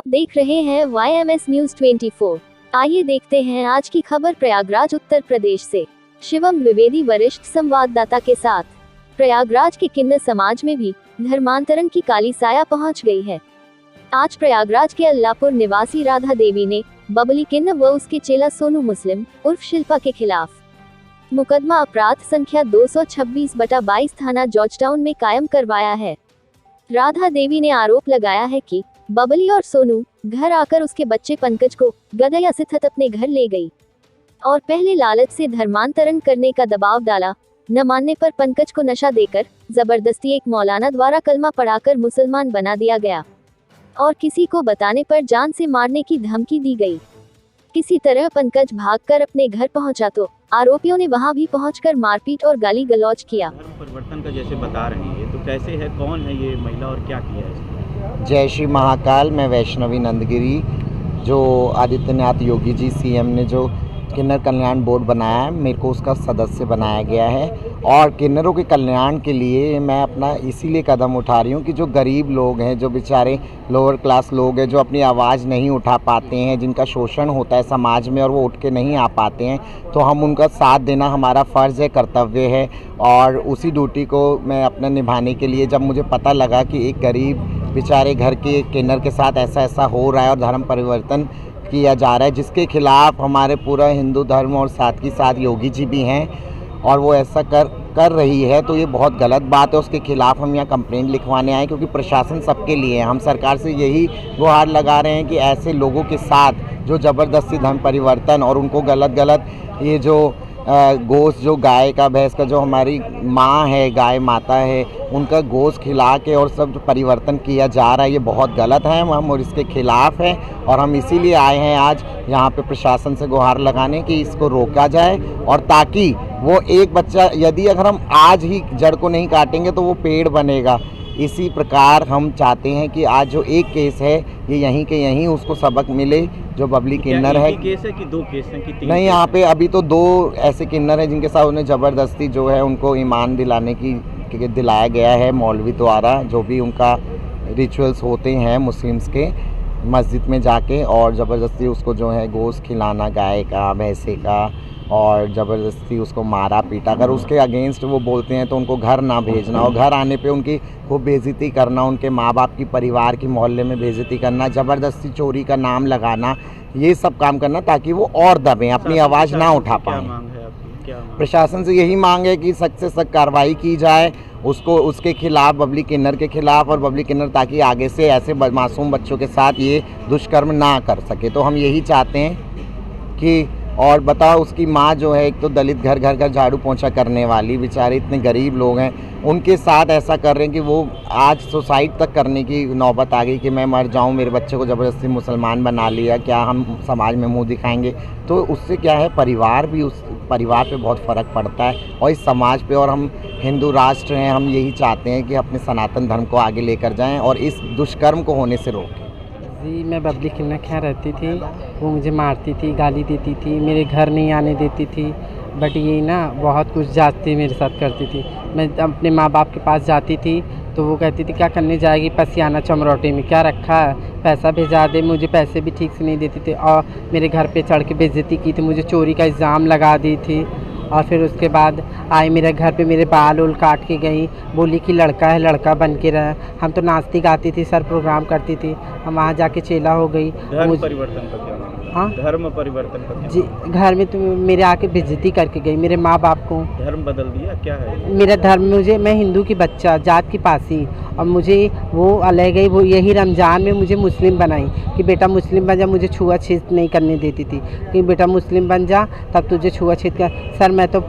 आप देख रहे हैं YMS न्यूज 24। आइए देखते हैं आज की खबर प्रयागराज उत्तर प्रदेश से। शिवम द्विवेदी वरिष्ठ संवाददाता के साथ। प्रयागराज के किन्नर समाज में भी धर्मांतरण की काली साया पहुंच गई है। आज प्रयागराज के अल्लाहपुर निवासी राधा देवी ने बबली किन्नर व उसके चेला सोनू मुस्लिम उर्फ शिल्पा के खिलाफ मुकदमा अपराध संख्या 226/22 थाना जॉर्जटाउन में कायम करवाया है। राधा देवी ने आरोप लगाया है कि बबली और सोनू घर आकर उसके बच्चे पंकज को गदया से अपने घर ले गई और पहले लालच से धर्मांतरण करने का दबाव डाला। न मानने पर पंकज को नशा देकर जबरदस्ती एक मौलाना द्वारा कलमा पढ़ाकर मुसलमान बना दिया गया और किसी को बताने पर जान से मारने की धमकी दी गई। किसी तरह पंकज भागकर अपने घर पहुंचा तो आरोपियों ने वहां भी पहुंचकर मारपीट और गाली गलौज किया। परिवर्तन का जैसे बता रहे हैं, तो कैसे है, कौन है ये महिला और क्या किया है? जय श्री महाकाल। मैं वैष्णवी नंदगिरी, जो आदित्यनाथ योगी जी सीएम ने जो किन्नर कल्याण बोर्ड बनाया है, मेरे को उसका सदस्य बनाया गया है और किन्नरों के कल्याण के लिए मैं अपना इसीलिए कदम उठा रही हूँ कि जो गरीब लोग हैं, जो बेचारे लोअर क्लास लोग हैं, जो अपनी आवाज़ नहीं उठा पाते हैं, जिनका शोषण होता है समाज में और वो उठ के नहीं आ पाते हैं, तो हम उनका साथ देना हमारा फ़र्ज़ है, कर्तव्य है। और उसी ड्यूटी को मैं अपना निभाने के लिए जब मुझे पता लगा कि एक गरीब बेचारे घर के किन्नर के साथ ऐसा हो रहा है और धर्म परिवर्तन किया जा रहा है, जिसके खिलाफ हमारे पूरा हिंदू धर्म और साथ ही साथ योगी जी भी हैं और वो ऐसा कर रही है, तो ये बहुत गलत बात है। उसके खिलाफ हम यहाँ कंप्लेंट लिखवाने आए, क्योंकि प्रशासन सबके लिए है। हम सरकार से यही गुहार लगा रहे हैं कि ऐसे लोगों के साथ जो ज़बरदस्ती धर्म परिवर्तन और उनको गलत ये जो गोश्त, जो गाय का भैंस का, जो हमारी माँ है, गाय माता है, उनका गोश्त खिला के और सब जो परिवर्तन किया जा रहा है, ये बहुत गलत है। हम और इसके खिलाफ हैं और हम इसीलिए आए हैं आज यहाँ पे प्रशासन से गुहार लगाने कि इसको रोका जाए और ताकि वो एक बच्चा, यदि अगर हम आज ही जड़ को नहीं काटेंगे तो वो पेड़ बनेगा। इसी प्रकार हम चाहते हैं कि आज जो एक केस है ये यहीं के यहीं उसको सबक मिले, जो बबली किन्नर है। केस है कि दो केस हैं कि तीन? नहीं, यहाँ पे अभी तो 2 ऐसे किन्नर हैं जिनके साथ उन्हें ज़बरदस्ती जो है उनको ईमान दिलाने की दिलाया गया है मौलवी द्वारा, जो भी उनका रिचुअल्स होते हैं मुस्लिम्स के, मस्जिद में जाके और ज़बरदस्ती उसको जो है गोश्त खिलाना गाय का, भैंसे का, और ज़बरदस्ती उसको मारा पीटा। अगर उसके अगेंस्ट वो बोलते हैं तो उनको घर ना भेजना और घर आने पे उनकी खूब बेइज्जती करना, उनके माँ बाप की, परिवार की, मोहल्ले में बेइज्जती करना, ज़बरदस्ती चोरी का नाम लगाना, ये सब काम करना ताकि वो और दबें, अपनी आवाज़ ना उठा पाएँ। प्रशासन से यही मांग है कि सख्त से सख्त कार्रवाई की जाए उसके खिलाफ, बबली किन्नर के खिलाफ और बबली किन्नर, ताकि आगे से ऐसे मासूम बच्चों के साथ ये दुष्कर्म ना कर सके। तो हम यही चाहते हैं कि, और बताओ उसकी माँ जो है, एक तो दलित, घर घर घर झाड़ू पोंछा करने वाली, बेचारे इतने गरीब लोग हैं, उनके साथ ऐसा कर रहे हैं कि वो आज सुसाइड तक करने की नौबत आ गई कि मैं मर जाऊं, मेरे बच्चे को ज़बरदस्ती मुसलमान बना लिया, क्या हम समाज में मुंह दिखाएंगे? तो उससे क्या है, परिवार भी, उस परिवार पे बहुत फ़र्क पड़ता है और इस समाज पे। और हम हिंदू राष्ट्र हैं, हम यही चाहते हैं कि अपने सनातन धर्म को आगे लेकर जाएँ और इस दुष्कर्म को होने से रोकें। जी, मैं बबली किन्नर के यहाँ रहती थी। वो मुझे मारती थी, गाली देती थी, मेरे घर नहीं आने देती थी, बट ये ना बहुत कुछ जाती मेरे साथ करती थी। मैं अपने माँ बाप के पास जाती थी तो वो कहती थी क्या करने जाएगी पसियाना चमरौटी में, क्या रखा है, पैसा भेजा दे। मुझे पैसे भी ठीक से नहीं देती थी और मेरे घर पे चढ़ के बेइज्जती की थी, मुझे चोरी का इल्ज़ाम लगा दी थी। और फिर उसके बाद आई मेरे घर पे, मेरे बाल उल काट के गई, बोली कि लड़का है, लड़का बन के रहा। हम तो नाचती गाती थी, सर प्रोग्राम करती थी, हम वहाँ जाके चेला हो गई। धर्म परिवर्तन का क्या? हाँ, धर्म परिवर्तन का क्या? जी, घर में तो मेरे आके बेइज्जती करके गई, मेरे माँ बाप को। धर्म बदल दिया क्या है? मेरा धर्म, मैं हिंदू की बच्चा, जात की पासी, और मुझे वो अलग गई, वो यही रमज़ान में मुझे मुस्लिम बनाई कि बेटा मुस्लिम बन जा। मुझे छुआछूत नहीं करने देती थी कि बेटा मुस्लिम बन जा तब तुझे छुआछूत कर। सर मैं तो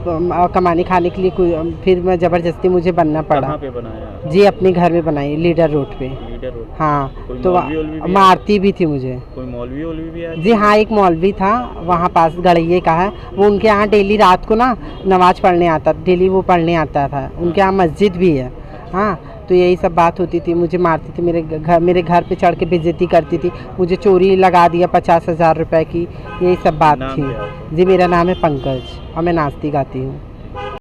कमाने खाने के लिए फिर मैं ज़बरदस्ती मुझे बनना पड़ा। कहाँ पे बनाया? जी, अपने घर में बनाई, लीडर रोड पे। Leader road? हाँ, तो मारती भी थी मुझे। कोई मौलवी भी आया? जी हाँ, एक मौलवी था वहाँ पास, गड़ैये का है वो, उनके यहाँ डेली रात को ना नमाज़ पढ़ने आता, डेली वो पढ़ने आता था। उनके यहाँ मस्जिद भी है। हाँ, तो यही सब बात होती थी, मुझे मारती थी, मेरे घर पे चढ़ के बेइज्जती करती थी, मुझे चोरी लगा दिया 50,000 रुपए की, यही सब बात थी। जी, मेरा नाम है पंकज और मैं नाचती गाती हूँ।